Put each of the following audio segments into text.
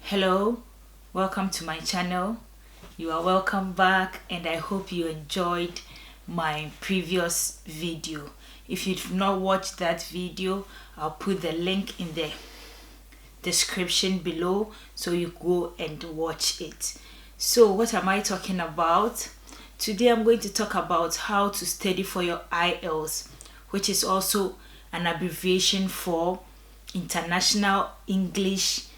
Hello, welcome to my channel. You are welcome back, and I hope you enjoyed my previous video. If you've not watched that video, I'll put the link in the description below so you go and watch it. So what am I talking about? Today I'm going to talk about how to study for your IELTS, which is also an abbreviation for International English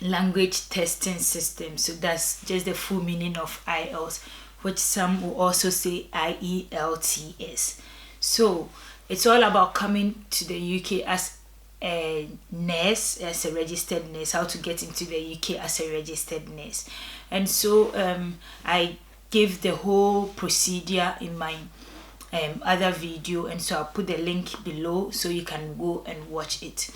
Language Testing System. So that's just the full meaning of IELTS, which some will also say IELTS. So it's all about coming to the UK as a nurse, as a registered nurse, how to get into the UK as a registered nurse. And so I gave the whole procedure in my other video, and so I'll put the link below so you can go and watch it.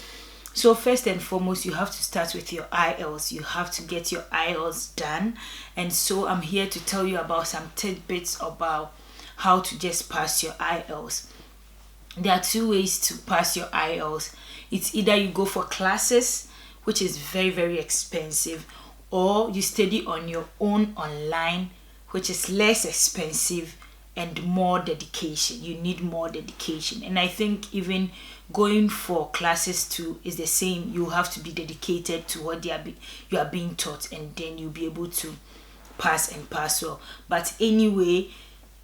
So first and foremost, you have to start with your IELTS. You have to get your IELTS done. And so I'm here to tell you about some tidbits about how to just pass your IELTS. There are two ways to pass your IELTS. It's either you go for classes, which is very, very expensive, or you study on your own online, which is less expensive and more dedication. You need more dedication. And I think even going for classes too is the same. You have to be dedicated to what you are being taught, and then you'll be able to pass and pass well. But anyway,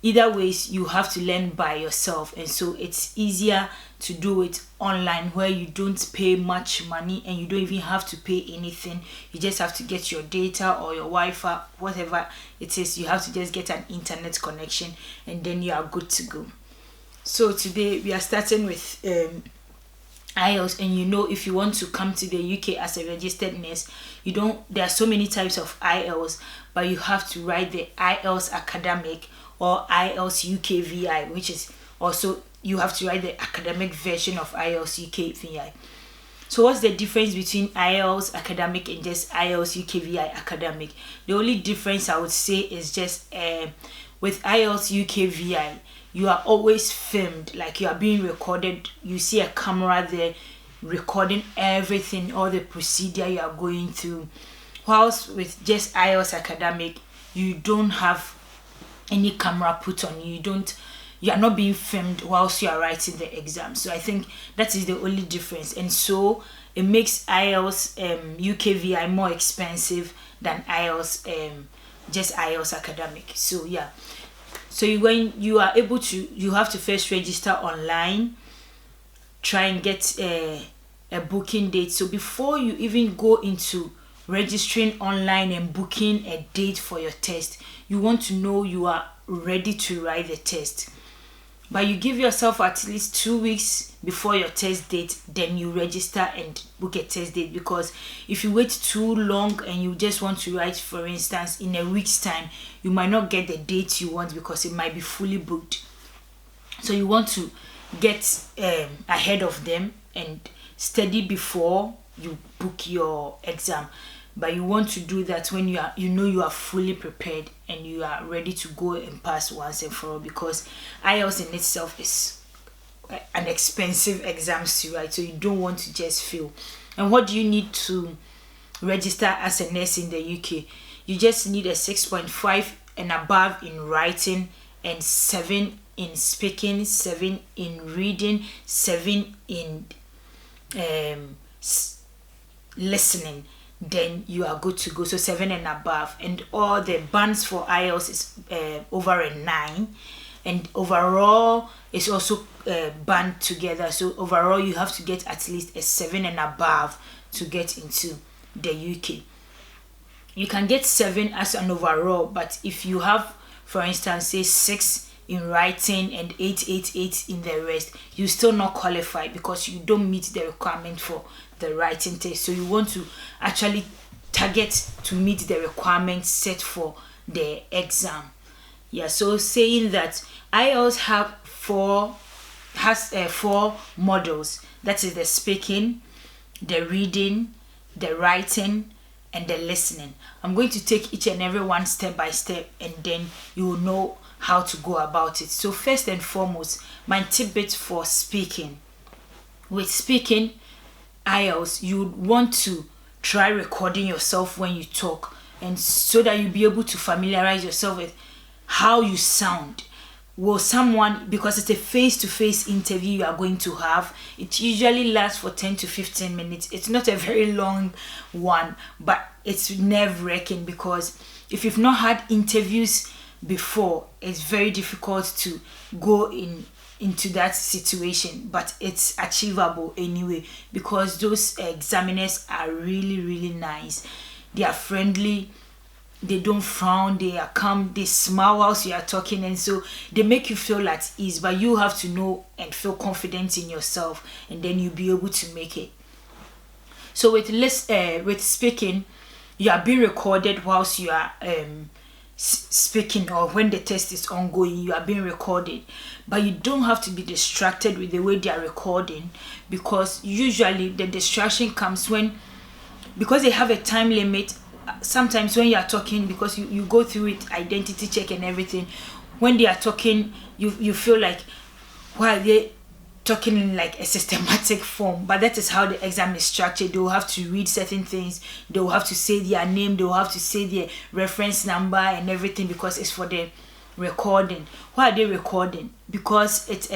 either ways, you have to learn by yourself, and so it's easier to do it online, where you don't pay much money and you don't even have to pay anything. You just have to get your data or your Wi-Fi, whatever it is. You have to just get an internet connection, and then you are good to go. So today we are starting with IELTS, and if you want to come to the UK as a registered nurse, there are so many types of IELTS, but you have to write the IELTS academic or IELTS UKVI, which is also, you have to write the academic version of IELTS UKVI. So what's the difference between IELTS academic and just IELTS UKVI academic? The only difference I would say is just with IELTS UKVI, you are always filmed, like you are being recorded. You see a camera there recording everything, all the procedure you are going through. Whilst with just IELTS academic, you don't have any camera put on you. You are not being filmed whilst you are writing the exam. So I think that is the only difference, and so it makes IELTS UKVI more expensive than IELTS just IELTS academic. So yeah, so when you are able to, you have to first register online, try and get a booking date. So before you even go into registering online and booking a date for your test, you want to know you are ready to write the test. But you give yourself at least 2 weeks before your test date, then you register and book a test date. Because if you wait too long and you just want to write, for instance, in a week's time, you might not get the date you want because it might be fully booked. So you want to get ahead of them and study before you book your exam. But you want to do that when you are fully prepared and you are ready to go and pass once and for all, because IELTS in itself is an expensive exam to write, so you don't want to just fail. And what do you need to register as a nurse in the UK? You just need a 6.5 and above in writing, and 7 in speaking, 7 in reading, 7 in listening. Then you are good to go. So 7 and above, and all the bands for IELTS is over a 9, and overall is also band together. So overall you have to get at least a 7 and above to get into the UK. You can get 7 as an overall, but if you have, for instance, say 6 in writing and 8 in the rest, you still not qualify because you don't meet the requirement for the writing test. So you want to actually target to meet the requirements set for the exam. Yeah, so saying that IELTS has 4 models. That is the speaking, the reading, the writing, and the listening. I'm going to take each and every one step by step, and then you will know how to go about it. So first and foremost, my tidbit for speaking. With speaking IELTS, you would want to try recording yourself when you talk, and so that you'll be able to familiarize yourself with how you sound. Will someone, because it's a face-to-face interview you are going to have, it usually lasts for 10 to 15 minutes. It's not a very long one, but it's nerve-wracking, because if you've not had interviews before, it's very difficult to go into that situation, but it's achievable anyway, because those examiners are really, really nice. They are friendly, they don't frown, they are calm, they smile whilst you are talking, and so they make you feel at ease. But you have to know and feel confident in yourself, and then you'll be able to make it. So with speaking, you are being recorded whilst you are speaking, or when the test is ongoing, you are being recorded. But you don't have to be distracted with the way they are recording, because usually the distraction comes because they have a time limit. Sometimes when you are talking, because you go through it, identity check and everything, when they are talking, you feel like, why are they talking in like a systematic form? But that is how the exam is structured. They will have to read certain things, they will have to say their name, they will have to say their reference number and everything, because it's for the recording. Why are they recording? Because it's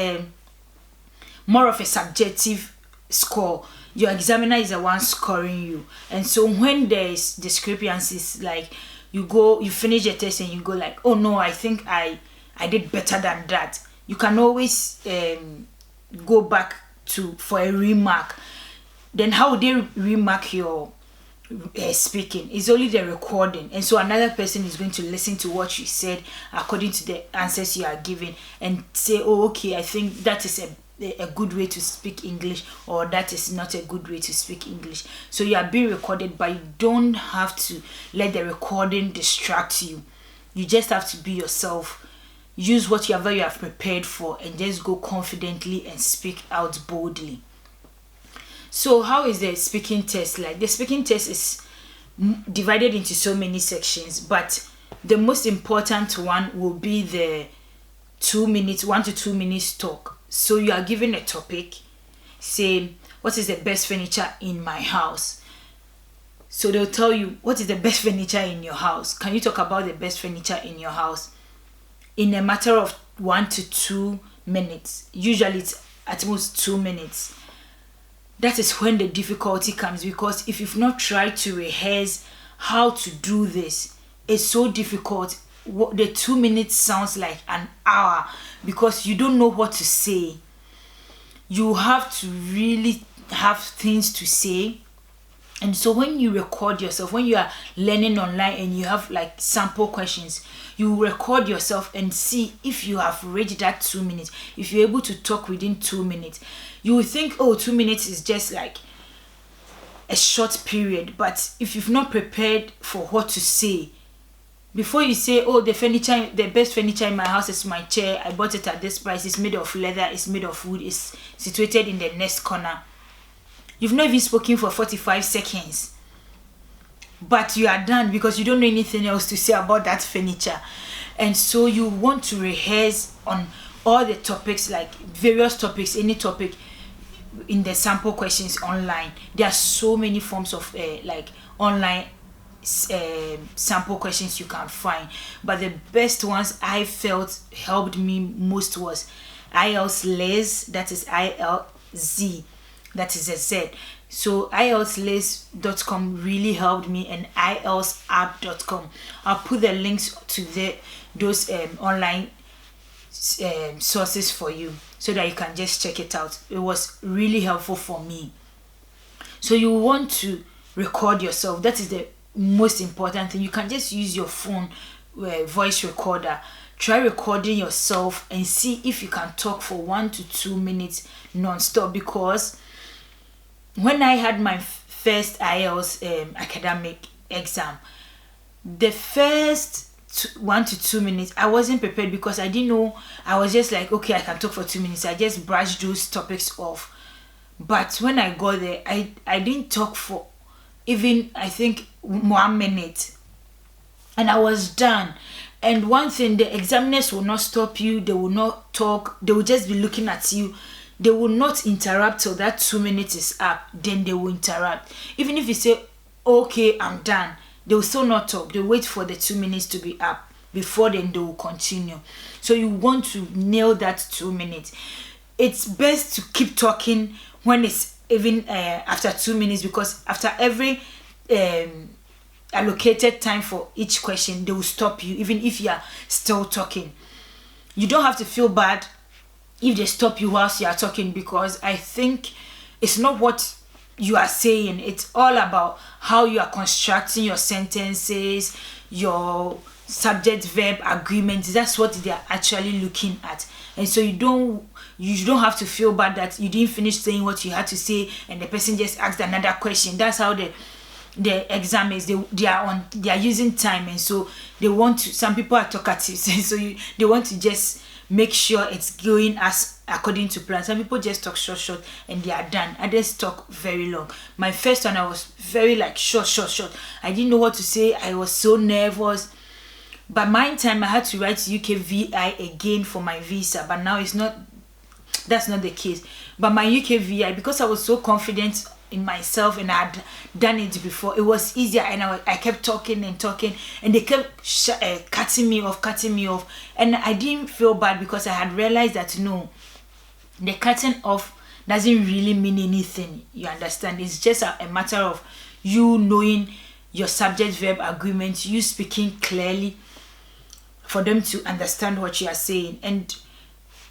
more of a subjective score. Your examiner is the one scoring you, and so when there's discrepancies, like you finish the test and you go like, oh no, I think I did better than that, you can always go back for a remark. Then how would they remark your speaking? It's only the recording, and so another person is going to listen to what you said according to the answers you are giving, and say, oh okay, I think that is a good way to speak English, or that is not a good way to speak English. So you are being recorded, but you don't have to let the recording distract you. You just have to be yourself, use whatever you have prepared for, and just go confidently and speak out boldly. So how is the speaking test like? The speaking test is divided into so many sections, but the most important one will be the 1 to 2 minutes talk. So you are given a topic, say, what is the best furniture in my house? So they'll tell you, what is the best furniture in your house? Can you talk about the best furniture in your house in a matter of 1 to 2 minutes? Usually it's at most 2 minutes. That is when the difficulty comes, because if you've not tried to rehearse how to do this, it's so difficult. The 2 minutes sounds like an hour, because you don't know what to say. You have to really have things to say. And so when you record yourself, when you are learning online and you have like sample questions, you record yourself and see if you have reached that 2 minutes. If you're able to talk within 2 minutes, you will think, oh, 2 minutes is just like a short period. But if you've not prepared for what to say, before you say, oh, the best furniture in my house is my chair, I bought it at this price, it's made of leather, it's made of wood, it's situated in the next corner, you've not even spoken for 45 seconds, but you are done, because you don't know anything else to say about that furniture. And so you want to rehearse on all the topics, like various topics, any topic in the sample questions online. There are so many forms of like online sample questions you can find, but the best ones I felt helped me most was IELTS LES, that is ILZ, that is a Z. So IELTSLES.com really helped me, and IELTSapp.com. I'll put the links to those online sources for you, so that you can just check it out. It was really helpful for me. So you want to record yourself. That is the most important thing. You can just use your phone voice recorder. Try recording yourself and see if you can talk for 1 to 2 minutes non-stop, because when I had my first IELTS academic exam, the first 1 to 2 minutes I wasn't prepared, because I didn't know. I was just like, okay, I can talk for 2 minutes. I just brushed those topics off. But when I got there, I didn't talk for even, I think, 1 minute, and I was done. And one thing, the examiners will not stop you, they will not talk, they will just be looking at you. They will not interrupt till that 2 minutes is up, then they will interrupt. Even if you say, okay, I'm done, they will still not talk. They wait for the 2 minutes to be up before then they will continue. So you want to nail that 2 minutes. It's best to keep talking when it's even after 2 minutes, because after every allocated time for each question, they will stop you even if you are still talking. You don't have to feel bad if they stop you whilst you are talking, because I think it's not what you are saying, it's all about how you are constructing your sentences, your subject verb agreements. That's what they are actually looking at. And so you don't have to feel bad that you didn't finish saying what you had to say and the person just asked another question. That's how the exam is. They are using time, and so they want to, some people are talkative, so they want to just make sure it's going as according to plan. Some people just talk short and they are done. Others talk very long. My first one, I was very like short. I didn't know what to say. I was so nervous. By my time, I had to write UKVI again for my visa, but now that's not the case. But my UKVI, because I was so confident in myself and I had done it before, it was easier, and I kept talking, and they kept cutting me off, and I didn't feel bad because I had realized that no, the cutting off doesn't really mean anything. You understand? It's just a matter of you knowing your subject verb agreement, you speaking clearly for them to understand what you are saying. And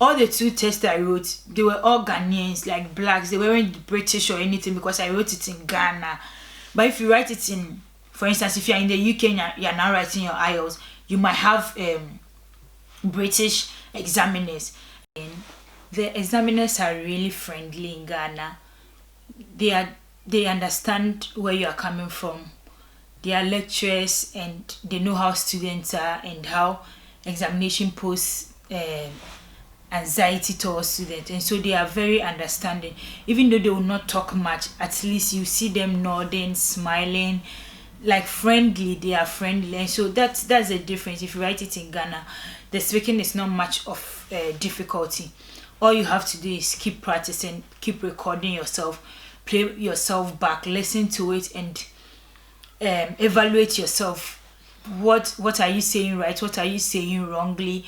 all the 2 tests I wrote, they were all Ghanaians, like blacks. They weren't British or anything because I wrote it in Ghana. But if you write it in, for instance, if you're in the UK and you're now writing your IELTS, you might have British examiners. And the examiners are really friendly in Ghana. They understand where you are coming from. They are lecturers and they know how students are and how examination poses anxiety towards students, and so they are very understanding. Even though they will not talk much, at least you see them nodding, smiling, like friendly. They are friendly, and so that's the difference. If you write it in Ghana, the speaking is not much of difficulty. All you have to do is keep practicing, keep recording yourself, play yourself back, listen to it, and evaluate yourself. What are you saying right? What are you saying wrongly?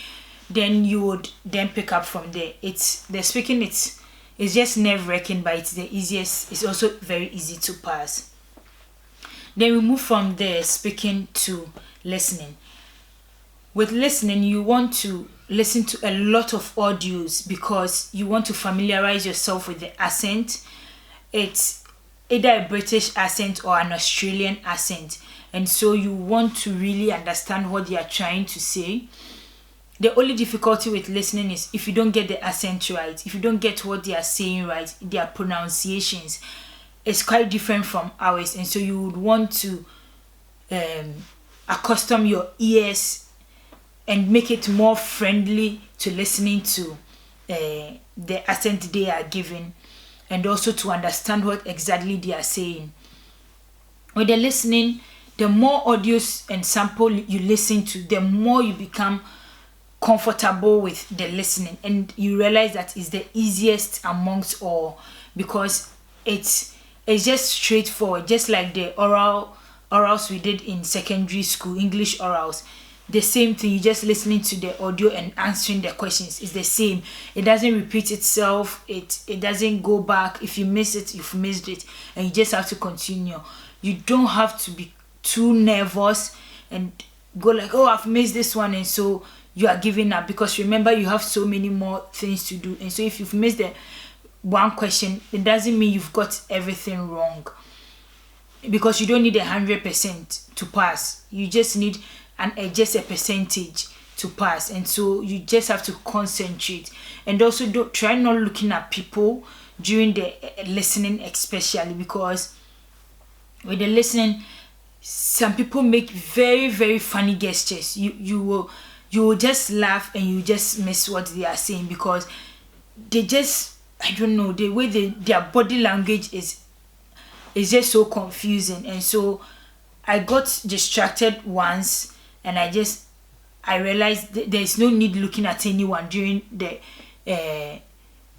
Then you would then pick up from there. It's the speaking, it's just nerve-wracking, but it's the easiest. It's also very easy to pass. Then we move from the speaking to listening. With listening, you want to listen to a lot of audios because you want to familiarize yourself with the accent. It's either a British accent or an Australian accent, and so you want to really understand what they are trying to say. The only difficulty with listening is if you don't get the accent right, if you don't get what they are saying right, their pronunciations is quite different from ours, and so you would want to accustom your ears and make it more friendly to listening to the accent they are giving, and also to understand what exactly they are saying. With the listening, the more audios and sample you listen to, the more you become comfortable with the listening, and you realize that it's the easiest amongst all because it's just straightforward, just like the orals we did in secondary school, English orals. The same thing, you just listening to the audio and answering the questions. It's the same. It doesn't repeat itself. It doesn't go back. If you miss it, you've missed it, and you just have to continue. You don't have to be too nervous and go like, oh, I've missed this one, and so you are giving up, because remember, you have so many more things to do. And so if you've missed the one question, it doesn't mean you've got everything wrong, because you don't need 100% to pass. You just need just a percentage to pass, and so you just have to concentrate. And also don't try not looking at people during the listening, especially because with the listening, some people make very, very funny gestures. You will just laugh and you just miss what they are saying, because they just, I don't know, the way their body language is just so confusing. And so I got distracted once, and I realized there's no need looking at anyone during the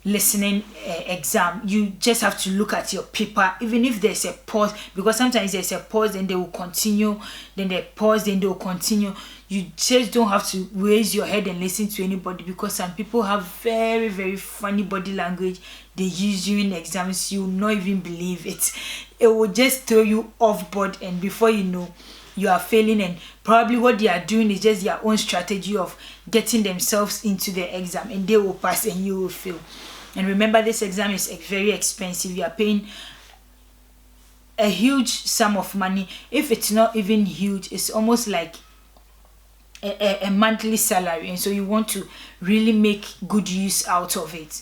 listening exam, you just have to look at your paper, even if there's a pause, because sometimes there's a pause, then they will continue, then they pause, then they will continue. You just don't have to raise your head and listen to anybody, because some people have very, very funny body language they use during exams. You will not even believe it. It will just throw you off board, and before you know, you are failing, and probably what they are doing is just their own strategy of getting themselves into the exam, and they will pass and you will fail. And remember, this exam is very expensive. You are paying a huge sum of money. If it's not even huge, it's almost like a monthly salary, and so you want to really make good use out of it.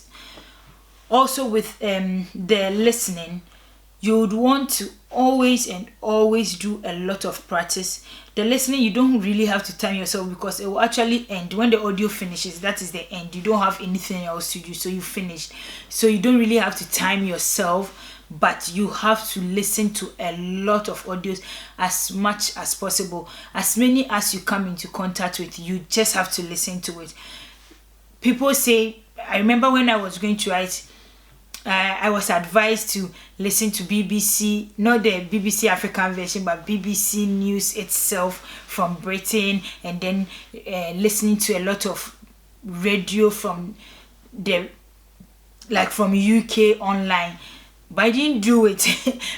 Also, with the listening, you would want to always do a lot of practice. The listening, you don't really have to time yourself, because it will actually end when the audio finishes. That is the end. You don't have anything else to do, so you finished. So you don't really have to time yourself, but you have to listen to a lot of audios, as much as possible, as many as you come into contact with. You just have to listen to it. People say, I remember when I was going to write, I was advised to listen to BBC, not the BBC African version, but BBC News itself from Britain, and then listening to a lot of radio from UK online. But I didn't do it.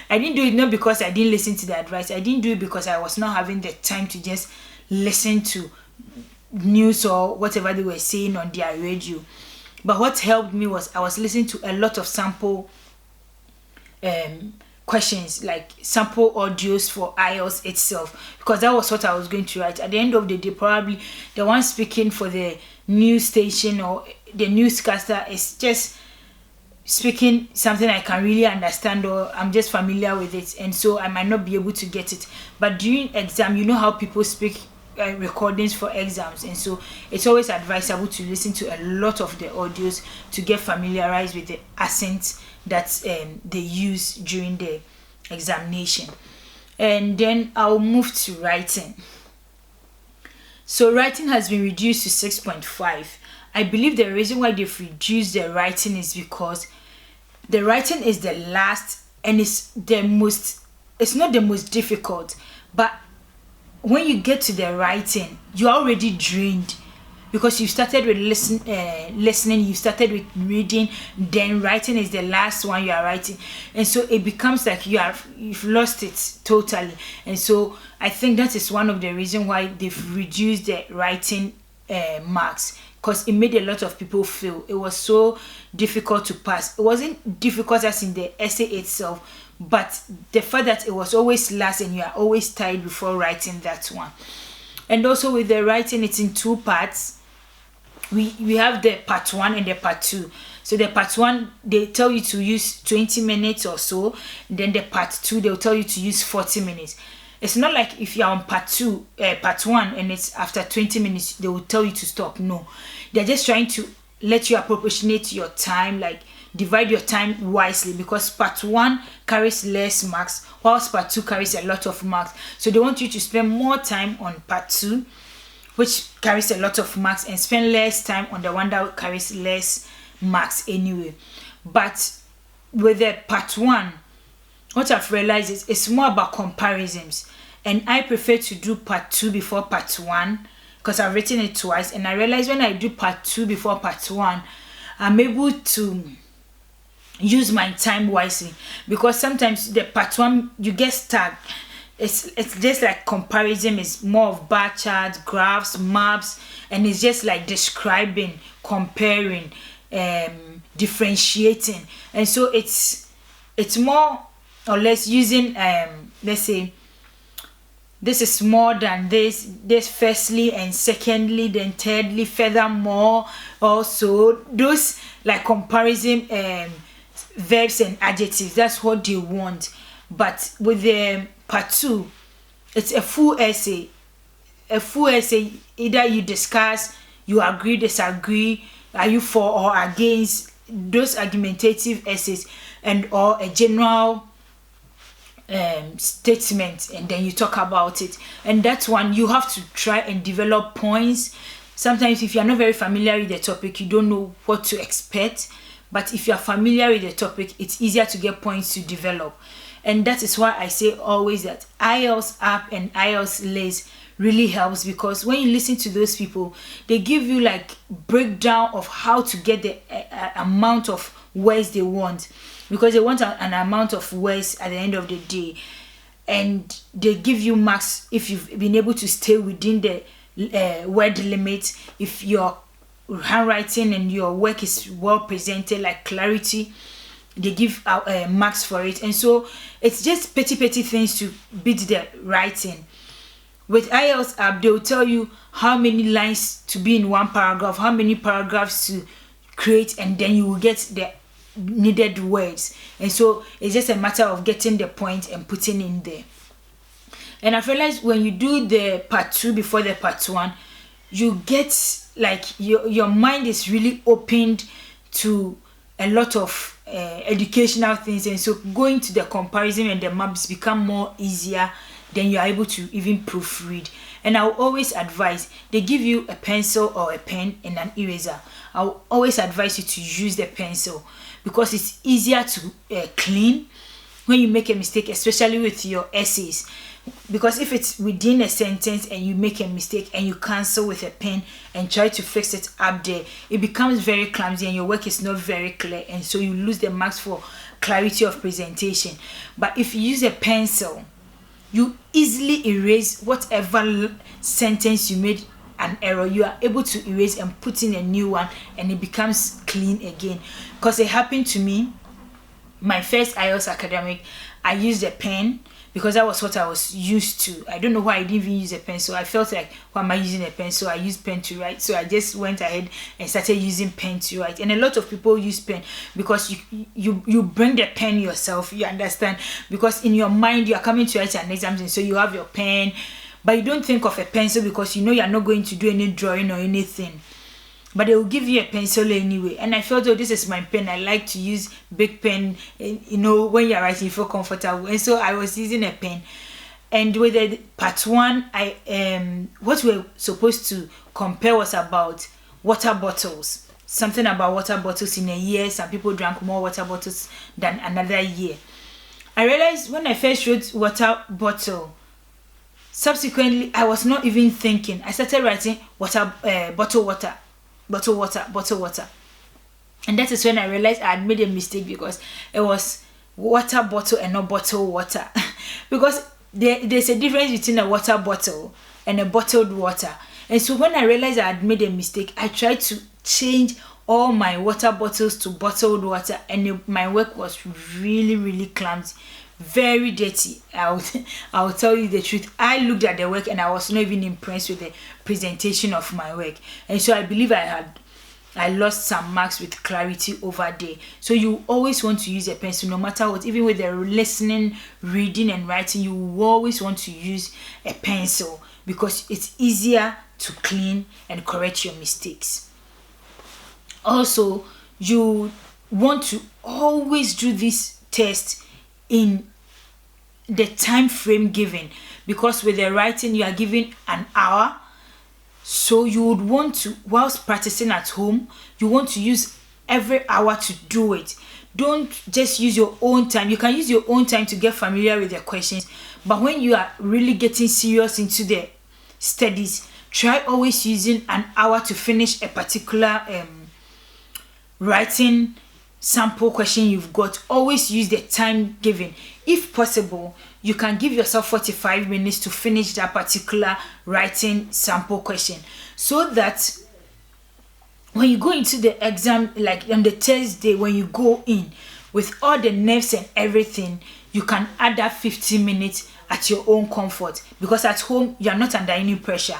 I didn't do it not because I didn't listen to the advice. I didn't do it because I was not having the time to just listen to news or whatever they were saying on their radio. But what helped me was I was listening to a lot of sample questions, like sample audios for IELTS itself, because that was what I was going to write. At the end of the day, probably the one speaking for the news station or the newscaster is just speaking something I can really understand, or I'm just familiar with it, and so I might not be able to get it. But during exam, you know how people speak recordings for exams, and so it's always advisable to listen to a lot of the audios to get familiarized with the accents that they use during the examination. And then I'll move to writing. So writing has been reduced to 6.5. I believe the reason why they've reduced the writing is because the writing is the last, and it's not the most difficult, but when you get to the writing, you're already drained, because you started with listening, you started with reading, then writing is the last one you are writing, and so it becomes like you've lost it totally. And so I think that is one of the reasons why they've reduced the writing marks, because it made a lot of people fail. It was so difficult to pass. It wasn't difficult as in the essay itself, but the fact that it was always last and you are always tired before writing that one. And also with the writing, it's in two parts. We have the part 1 and the part 2. So the part 1, they tell you to use 20 minutes or so. Then the part 2, they'll tell you to use 40 minutes. It's not like if you're on part 1 and it's after 20 minutes, they will tell you to stop. No, they're just trying to let you appropriate your time, like divide your time wisely, because part 1 carries less marks, whilst part 2 carries a lot of marks. So they want you to spend more time on part 2, which carries a lot of marks, and spend less time on the one that carries less marks anyway. But with the part 1, what I've realized is it's more about comparisons, and I prefer to do part 2 before part 1, because I've written it twice, and I realize when I do part 2 before part 1, I'm able to use my time wisely, because sometimes the part 1 you get stuck. It's just like comparison is more of bar charts, graphs, maps, and it's just like describing, comparing, differentiating, and so it's more or less using let's say this is more than this firstly, and secondly, then thirdly, furthermore. Also those like comparison verbs and adjectives, that's what they want. But with the part 2, it's a full essay. Either you discuss, you agree, disagree, are you for or against, those argumentative essays, and or a general statement, and then you talk about it. And that one you have to try and develop points. Sometimes if you're not very familiar with the topic, you don't know what to expect, but if you are familiar with the topic, it's easier to get points to develop. And that is why I say always that IELTS app and IELTS Lays really helps, because when you listen to those people, they give you like breakdown of how to get the amount of words they want, because they want an amount of words at the end of the day, and they give you marks if you've been able to stay within the word limit, if your handwriting and your work is well presented, like clarity, they give out marks for it. And so it's just petty things to beat the writing. With IELTS app, they will tell you how many lines to be in one paragraph, how many paragraphs to create, and then you will get the needed words. And so it's just a matter of getting the point and putting in there. And I've realized when you do the part 2 before the part 1, you get like your mind is really opened to a lot of educational things, and so going to the comparison and the maps become more easier. Then you are able to even proofread. And I'll always advise, they give you a pencil or a pen and an eraser. I'll always advise you to use the pencil, because it's easier to clean when you make a mistake, especially with your essays. Because if it's within a sentence and you make a mistake and you cancel with a pen and try to fix it up there, it becomes very clumsy and your work is not very clear, and so you lose the marks for clarity of presentation. But if you use a pencil, you easily erase whatever sentence you made an error. You are able to erase and put in a new one, and it becomes clean again. Because it happened to me, my first IELTS academic, I used a pen because that was what I was used to. I don't know why I didn't even use a pen. So I felt like, why am I using a pen? So I used pen to write. So I just went ahead and started using pen to write. And a lot of people use pen because you bring the pen yourself, you understand? Because in your mind, you are coming to write an exam, and so you have your pen, but you don't think of a pencil because you know you're not going to do any drawing or anything. But they will give you a pencil anyway. And I felt, oh, this is my pen. I like to use big pen. You know, when you're writing, you feel comfortable. And so I was using a pen. And with the part 1, what we were supposed to compare was about water bottles. Something about water bottles in a year. Some people drank more water bottles than another year. I realized when I first wrote water bottle, subsequently, I was not even thinking. I started writing bottle water. And that is when I realized I had made a mistake, because it was water bottle and not bottled water. Because there's a difference between a water bottle and a bottled water. And so when I realized I had made a mistake, I tried to change all my water bottles to bottled water, and my work was really clumsy, very dirty. I'll tell you the truth. I looked at the work and I was not even impressed with the presentation of my work. And so I believe I lost some marks with clarity over there. So you always want to use a pencil no matter what. Even with the listening, reading and writing, you always want to use a pencil, because it's easier to clean and correct your mistakes. Also, you want to always do this test in the time frame given, because with the writing you are given an hour. So you would want to, whilst practicing at home, you want to use every hour to do it. Don't just use your own time. You can use your own time to get familiar with the questions, but when you are really getting serious into the studies, try always using an hour to finish a particular writing sample question you've got. Always use the time given. If possible, you can give yourself 45 minutes to finish that particular writing sample question, so that when you go into the exam, like on the Thursday, when you go in with all the nerves and everything, you can add that 15 minutes at your own comfort, because at home you are not under any pressure.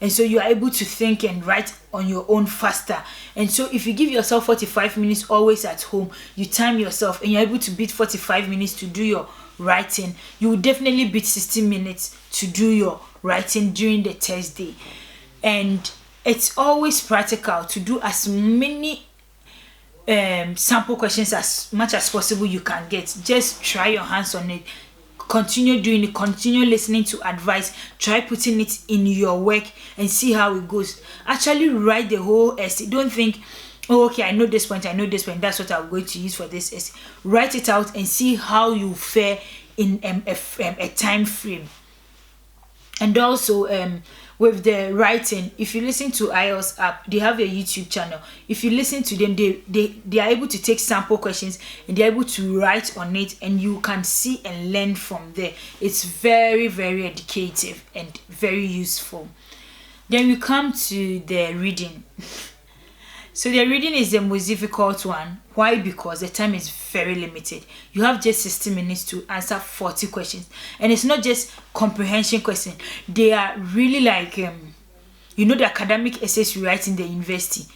And so you are able to think and write on your own faster. And so if you give yourself 45 minutes always at home, you time yourself and you're able to beat 45 minutes to do your writing, you will definitely beat 60 minutes to do your writing during the Thursday. And it's always practical to do as many sample questions as much as possible you can get. Just try your hands on it. Continue doing it, continue listening to advice, try putting it in your work and see how it goes. Actually write the whole essay. Don't think oh, okay, I know this point, I know this point, that's what I'm going to use for this essay. Write it out and see how you fare in a time frame. And also with the writing, if you listen to IELTS app, they have a YouTube channel. If you listen to them, they are able to take sample questions and they're able to write on it, and you can see and learn from there. It's very, very educative and very useful. Then we come to the reading. So the reading is the most difficult one. Why? Because the time is very limited. You have just 60 minutes to answer 40 questions. And it's not just comprehension questions. They are really like, the academic essays you write in the university.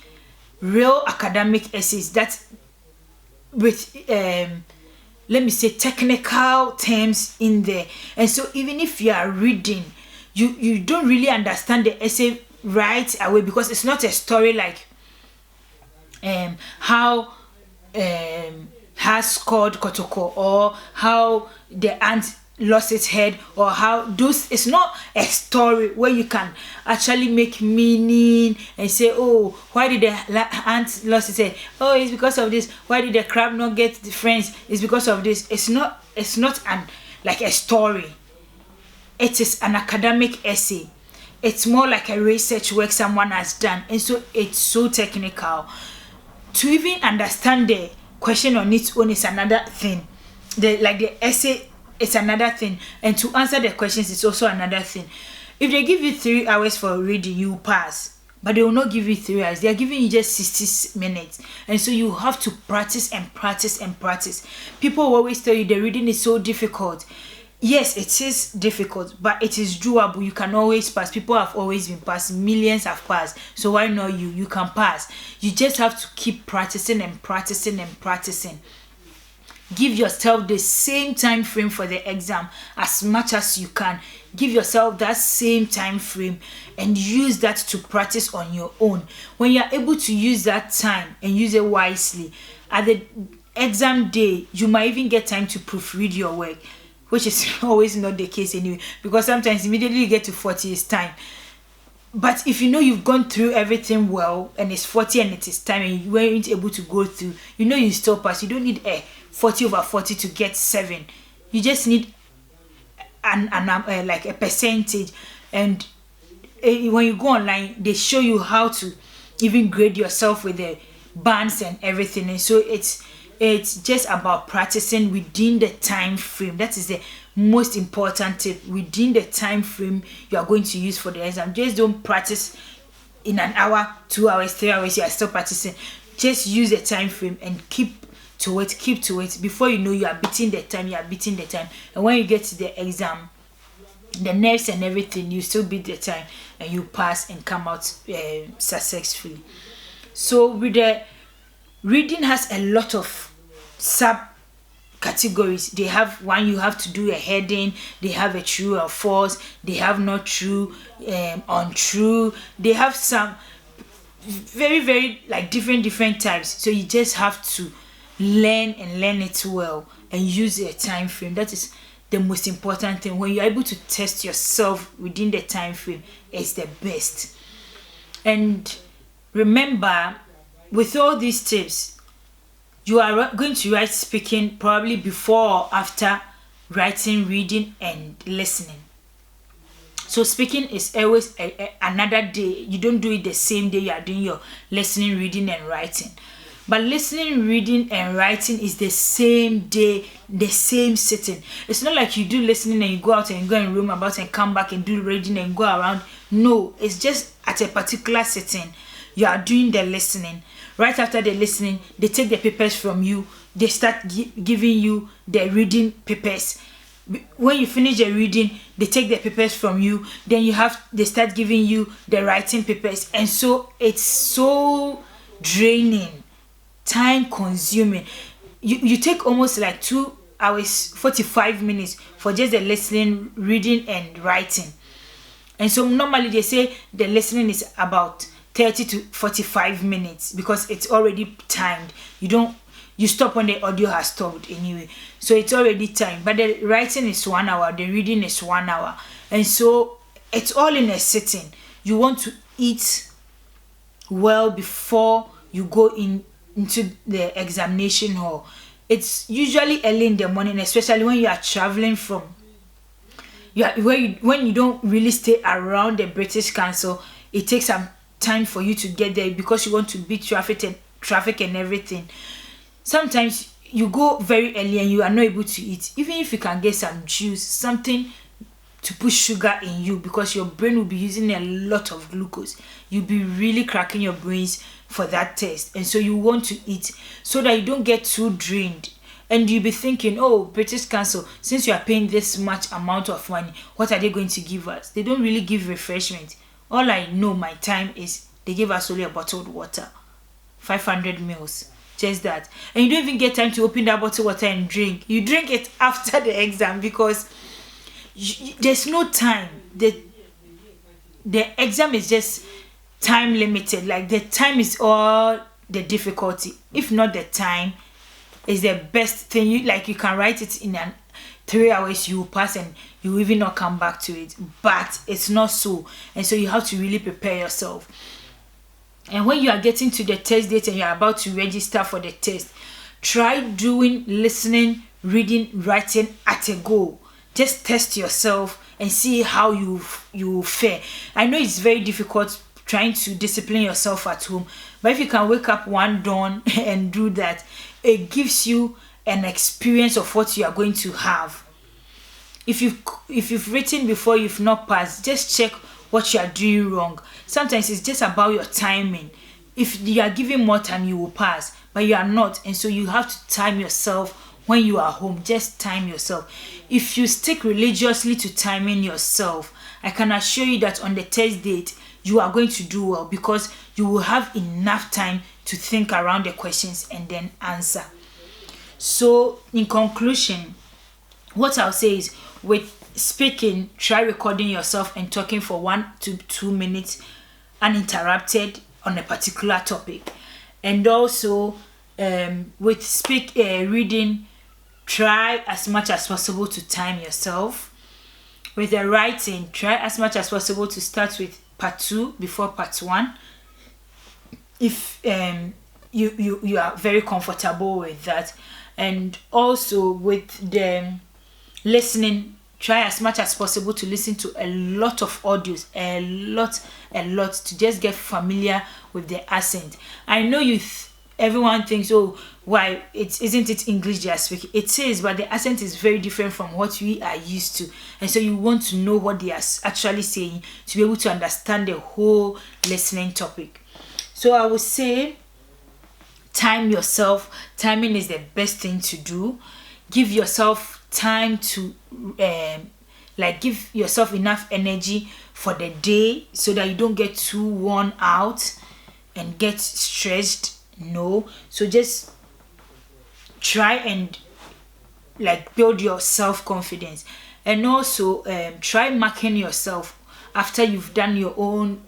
Real academic essays that with, let me say, technical terms in there. And so even if you are reading, you don't really understand the essay right away, because it's not a story like how has scored Kotoko, or how the ant lost its head, or how those. It's not a story where you can actually make meaning and say, oh, why did the ant lost its head? Oh, it's because of this. Why did the crab not get the friends? It's because of this. It's not like a story. It is an academic essay. It's more like a research work someone has done, and so it's so technical. To even understand the question on its own is another thing. The essay is another thing, and to answer the questions is also another thing. If they give you 3 hours for reading, you pass, but they will not give you 3 hours. They are giving you just 60 minutes, and so you have to practice and practice and practice. People will always tell you the reading is so difficult. Yes, it is difficult, but it is doable. You can always pass. People have always been passing. Millions have passed. So why not you? You can pass. You just have to keep practicing and practicing and practicing. Give yourself the same time frame for the exam as much as you can. Give yourself that same time frame and use that to practice on your own. When you're able to use that time and use it wisely, at the exam day, you might even get time to proofread your work, which is always not the case anyway, because sometimes immediately you get to 40 is time. But if you know you've gone through everything well and it's 40 and it is time and you weren't able to go through, you still pass. You don't need a 40 over 40 to get 7. You just need like a percentage. And when you go online, they show you how to even grade yourself with the bands and everything. And so it's just about practicing within the time frame. That is the most important tip. Within the time frame you are going to use for the exam. Just don't practice in an hour, 2 hours, 3 hours. You are still practicing. Just use the time frame and keep to it. Before you know, you are beating the time. And when you get to the exam, the nerves and everything, you still beat the time and you pass and come out successfully. So with the reading has a lot of sub categories. They have one, you have to do a heading. They have a true or false. They have not true, untrue. They have some very, very like different types. So you just have to learn it well and use a time frame. That is the most important thing. When you're able to test yourself within the time frame, it's the best. And remember, with all these tips, you are going to write speaking probably before or after writing, reading, and listening. So speaking is always another day. You don't do it the same day you are doing your listening, reading, and writing. But listening, reading, and writing is the same day, the same sitting. It's not like you do listening and you go out and go and roam about and come back and do reading and go around. No, it's just at a particular sitting. You are doing the listening. Right after the listening, they take the papers from you. They start giving you the reading papers. When you finish the reading, they take the papers from you. Then they start giving you the writing papers. And so it's so draining, time consuming. You take almost like 2 hours, 45 minutes for just the listening, reading, and writing. And so normally they say the listening is about 30 to 45 minutes because it's already timed. You stop when the audio has stopped anyway. So it's already timed. But the writing is 1 hour, the reading is 1 hour. And so it's all in a sitting. You want to eat well before you go into the examination hall. It's usually early in the morning, especially when you are traveling from when you don't really stay around the British Council. It takes some time for you to get there because you want to beat traffic and everything. Sometimes you go very early and you are not able to eat, even if you can get some juice, something to put sugar in you, because your brain will be using a lot of glucose. You'll be really cracking your brains for that test, and so you want to eat so that you don't get too drained. And you'll be thinking, oh, British Council, since you are paying this much amount of money, what are they going to give us? They don't really give refreshment. All I know my time is they give us only a bottled water, 500 mils, just that. And you don't even get time to open that bottled water and drink. You drink it after the exam because there's no time. The exam is just time limited. Like, the time is all the difficulty. If not, the time is the best thing. You can write it in 3 hours, you will pass, and you will even not come back to it. But it's not so, and so you have to really prepare yourself. And when you are getting to the test date and you are about to register for the test, try doing listening, reading, writing at a go. Just test yourself and see how you fare. I know it's very difficult trying to discipline yourself at home, but if you can wake up one dawn and do that, it gives you an experience of what you are going to have. If you've written before, you've not passed, just check what you are doing wrong. Sometimes it's just about your timing. If you are giving more time, you will pass, but you are not, and so you have to time yourself. When you are home, just time yourself. If you stick religiously to timing yourself, I can assure you that on the test date, you are going to do well, because you will have enough time to think around the questions and then answer. So in conclusion, what I'll say is, with speaking, try recording yourself and talking for 1 to 2 minutes uninterrupted on a particular topic. And also with reading, try as much as possible to time yourself. With the writing, try as much as possible to start with part 2 before part 1. If you are very comfortable with that. And also with the listening, try as much as possible to listen to a lot of audios, a lot, to just get familiar with the accent. I know everyone thinks, oh, why, isn't it English they are speaking? It is, but the accent is very different from what we are used to, and so you want to know what they are actually saying to be able to understand the whole listening topic. So I would say, time yourself. Timing is the best thing to do. Give yourself time to give yourself enough energy for the day so that you don't get too worn out and get stressed. No, so just try and build your self-confidence. And also try marking yourself after you've done your own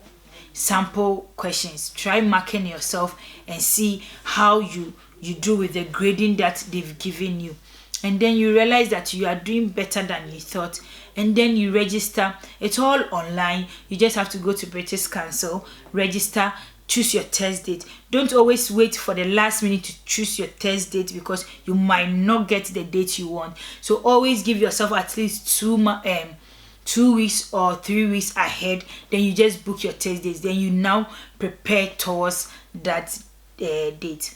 sample questions. Try marking yourself and see how you do with the grading that they've given you, and then you realize that you are doing better than you thought, and then you register. It's all online. You just have to go to British Council, register, choose your test date. Don't always wait for the last minute to choose your test date, because you might not get the date you want. So always give yourself at least 2 weeks or 3 weeks ahead. Then you just book your test dates. Then you now prepare towards that date.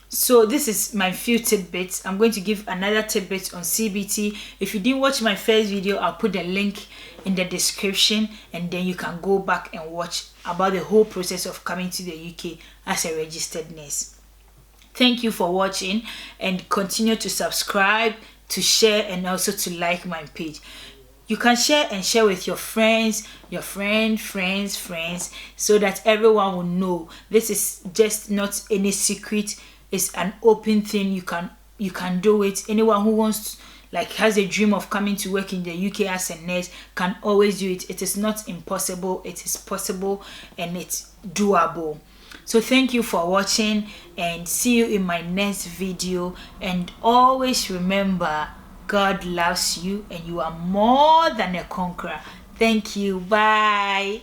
So this is my few tidbits. I'm going to give another tidbit on CBT. If you didn't watch my first video, I'll put the link in the description, and then you can go back and watch about the whole process of coming to the UK as a registered nurse. Thank you for watching, and continue to subscribe, to share, and also to like my page. You can share with your friends, your friends, so that everyone will know. This is just not any secret. It's an open thing. You can do it. Anyone who wants, has a dream of coming to work in the UK as a nurse, can always do it. It is not impossible. It is possible, and it's doable. So thank you for watching, and see you in my next video. And always remember, God loves you, and you are more than a conqueror. Thank you. Bye.